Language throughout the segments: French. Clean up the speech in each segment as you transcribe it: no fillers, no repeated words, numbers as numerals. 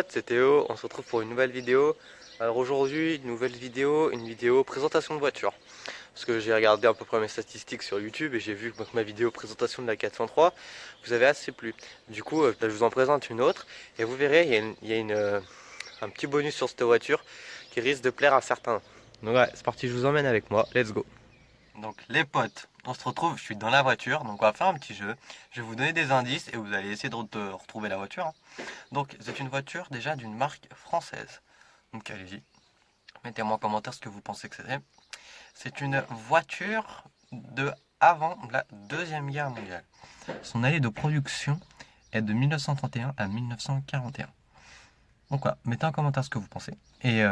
potes, c'est Théo, on se retrouve pour une nouvelle vidéo. Alors aujourd'hui, une vidéo présentation de voiture. Parce que j'ai regardé à peu près mes statistiques sur YouTube et j'ai vu que ma vidéo présentation de la 403 vous avez assez plu. Du coup, je vous en présente une autre et vous verrez, un petit bonus sur cette voiture qui risque de plaire à certains. Donc ouais, c'est parti, je vous emmène avec moi, let's go. Donc les potes, on se retrouve, je suis dans la voiture, donc on va faire un petit jeu. Je vais vous donner des indices et vous allez essayer de retrouver la voiture, hein. Donc c'est une voiture déjà d'une marque française. Donc allez-y, mettez-moi en commentaire ce que vous pensez que c'est. C'est une voiture de avant la Deuxième Guerre mondiale. Son année de production est de 1931 à 1941. Donc voilà, mettez en commentaire ce que vous pensez. Et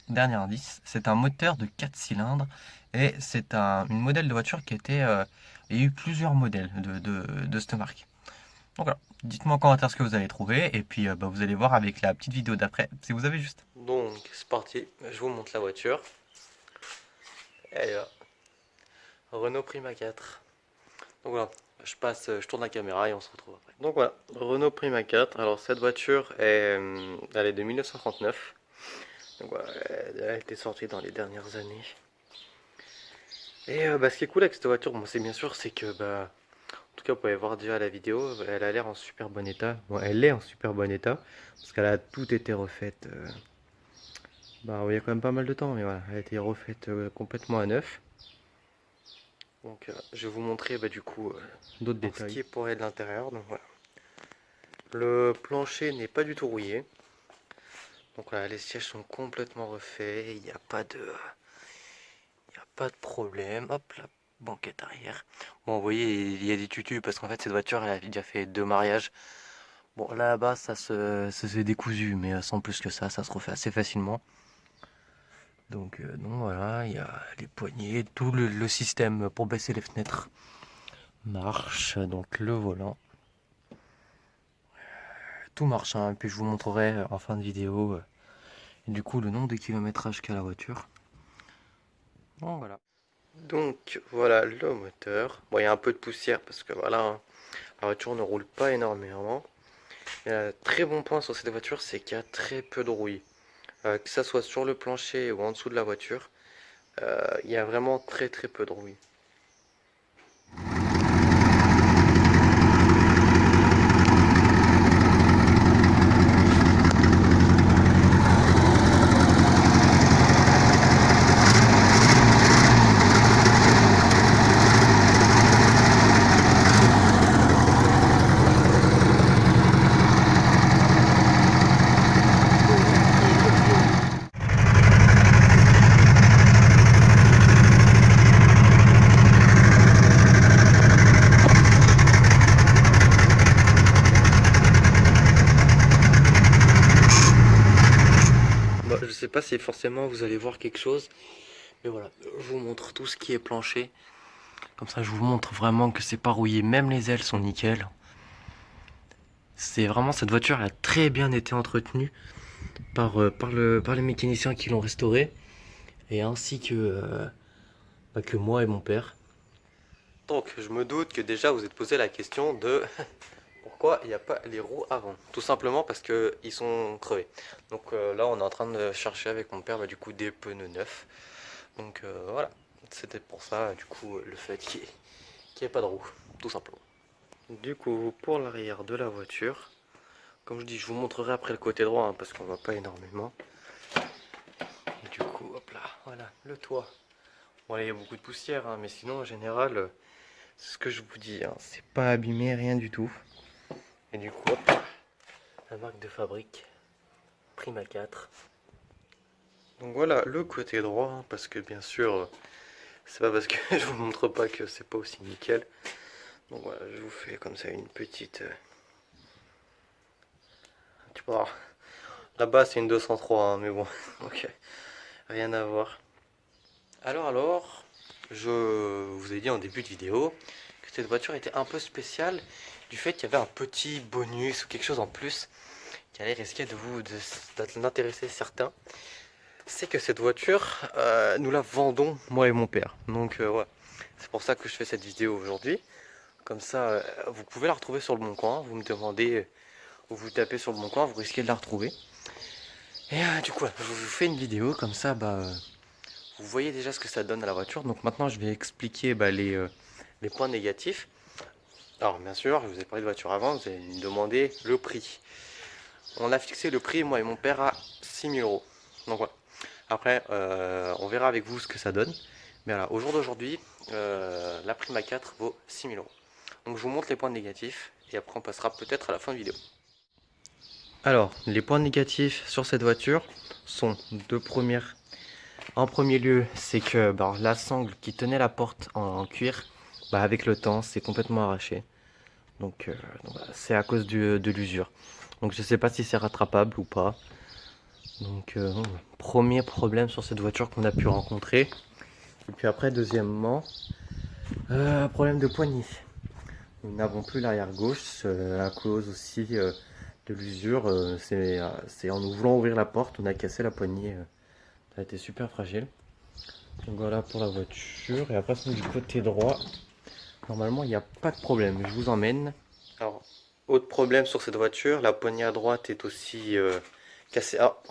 dernier indice, c'est un moteur de 4 cylindres et c'est une modèle de voiture qui était... il y a eu plusieurs modèles de cette marque. Donc voilà, dites-moi en commentaire ce que vous avez trouvé et puis vous allez voir avec la petite vidéo d'après si vous avez juste. Donc c'est parti, je vous montre la voiture. Elle est là, Renault Prima 4. Donc voilà, je tourne la caméra et on se retrouve après. Donc voilà, Renault Prima 4. Alors cette voiture elle est de 1939. Donc voilà, elle a été sortie dans les dernières années. Et ce qui est cool avec cette voiture, bon, c'est bien sûr, c'est que en tout cas, vous pouvez voir déjà la vidéo, elle a l'air en super bon état. Bon, elle est en super bon état, parce qu'elle a tout été refaite. Il y a quand même pas mal de temps, mais voilà, elle a été refaite complètement à neuf. Donc, je vais vous montrer du coup d'autres détails. Ce qui est pour elle de l'intérieur, donc voilà. Le plancher n'est pas du tout rouillé. Donc voilà, les sièges sont complètement refaits, il n'y a pas de... Il n'y a pas de problème. Hop, la banquette arrière. Bon, vous voyez, il y a des tutus parce qu'en fait, cette voiture, elle a déjà fait 2 mariages. Bon, là-bas, ça se décousu, mais sans plus que ça se refait assez facilement. Donc voilà, il y a les poignées, tout le système pour baisser les fenêtres marche. Donc le volant, tout marche, hein. Et puis je vous montrerai en fin de vidéo, du coup, le nombre de kilométrage qu'a la voiture. Bon, voilà. Donc voilà le moteur. Bon, il y a un peu de poussière parce que voilà, hein, la voiture ne roule pas énormément. Mais un très bon point sur cette voiture, c'est qu'il y a très peu de rouille. Que ça soit sur le plancher ou en dessous de la voiture, il y a vraiment très peu de rouille. Je sais pas si forcément vous allez voir quelque chose, mais voilà, je vous montre tout ce qui est plancher. Comme ça, je vous montre vraiment que c'est pas rouillé, même les ailes sont nickel. C'est vraiment, cette voiture a très bien été entretenue par les mécaniciens qui l'ont restaurée, et ainsi que moi et mon père. Donc, je me doute que déjà vous êtes posé la question de pourquoi il n'y a pas les roues avant. Tout simplement parce qu'ils sont crevés. Donc là, on est en train de chercher avec mon père du coup des pneus neufs. Donc voilà, c'était pour ça du coup le fait qu'il n'y ait pas de roues, tout simplement. Du coup, pour l'arrière de la voiture, comme je dis, je vous montrerai après le côté droit, hein, parce qu'on voit pas énormément. Et du coup, hop là, voilà, le toit. Bon là, il y a beaucoup de poussière, hein, mais sinon, en général, c'est ce que je vous dis, hein, c'est pas abîmé, rien du tout. Et du coup, hop, la marque de fabrique, Prima 4. Donc voilà, le côté droit, hein, parce que bien sûr, c'est pas parce que je vous montre pas que c'est pas aussi nickel. Donc voilà, je vous fais comme ça une petite... Tu peux voir. Là-bas c'est une 203, hein, mais bon, ok, rien à voir. Alors, je vous ai dit en début de vidéo que cette voiture était un peu spéciale du fait qu'il y avait un petit bonus ou quelque chose en plus qui allait risquer d'intéresser certains. C'est que cette voiture, nous la vendons, moi et mon père. Donc ouais, c'est pour ça que je fais cette vidéo aujourd'hui. Comme ça, vous pouvez la retrouver sur le Bon Coin. Vous me demandez ou vous tapez sur le bon coin, vous risquez de la retrouver. Et du coup, je vous fais une vidéo comme ça, vous voyez déjà ce que ça donne à la voiture. Donc maintenant, je vais expliquer les points négatifs. Alors bien sûr, je vous ai parlé de voiture avant, vous allez me demander le prix. On a fixé le prix, moi et mon père, à 6 000 euros. Donc voilà. Après, on verra avec vous ce que ça donne. Mais voilà, au jour d'aujourd'hui, la Prima 4 vaut 6 000 euros. Donc je vous montre les points négatifs et après on passera peut-être à la fin de vidéo. Alors, les points négatifs sur cette voiture sont deux premières. En premier lieu, c'est que la sangle qui tenait la porte en cuir, avec le temps, c'est complètement arraché. Donc voilà, c'est à cause de l'usure. Donc je sais pas si c'est rattrapable ou pas. Donc premier problème sur cette voiture qu'on a pu rencontrer. Et puis après, deuxièmement, problème de poignée. Nous n'avons plus l'arrière gauche à cause aussi de l'usure. C'est en nous voulant ouvrir la porte, on a cassé la poignée. Ça a été super fragile. Donc voilà pour la voiture. Et après, du côté droit, normalement, il n'y a pas de problème. Je vous emmène. Alors, autre problème sur cette voiture, la poignée à droite est aussi cassée. Alors,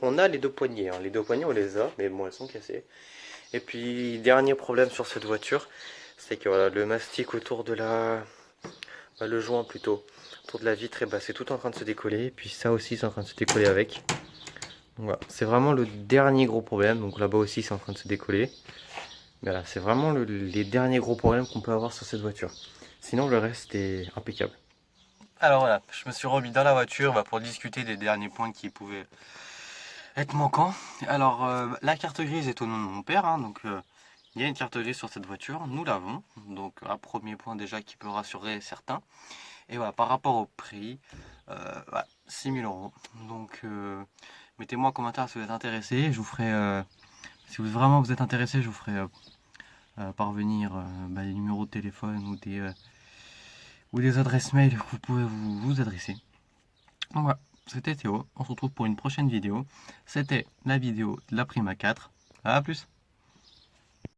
on a les deux poignées. Les deux poignées, on les a, mais bon, elles sont cassées. Et puis, dernier problème sur cette voiture, c'est que voilà, le mastic autour de le joint plutôt, autour de la vitre, c'est tout en train de se décoller. Et puis ça aussi, c'est en train de se décoller avec. Donc voilà, c'est vraiment le dernier gros problème. Donc là-bas aussi, c'est en train de se décoller. Mais voilà, c'est vraiment les derniers gros problèmes qu'on peut avoir sur cette voiture. Sinon, le reste est impeccable. Alors voilà, je me suis remis dans la voiture pour discuter des derniers points qui pouvaient être manquants. Alors, la carte grise est au nom de mon père, donc il y a une carte grise sur cette voiture, nous l'avons. Donc, un premier point déjà qui peut rassurer certains. Et voilà, par rapport au prix, 6 000 euros. Donc, mettez-moi en commentaire si vous êtes intéressé. Je vous ferai, si vraiment vous êtes intéressé, je vous ferai parvenir des numéros de téléphone ou des adresses mail que vous pouvez vous adresser. Donc voilà, c'était Théo. On se retrouve pour une prochaine vidéo. C'était la vidéo de la Prima 4. A plus.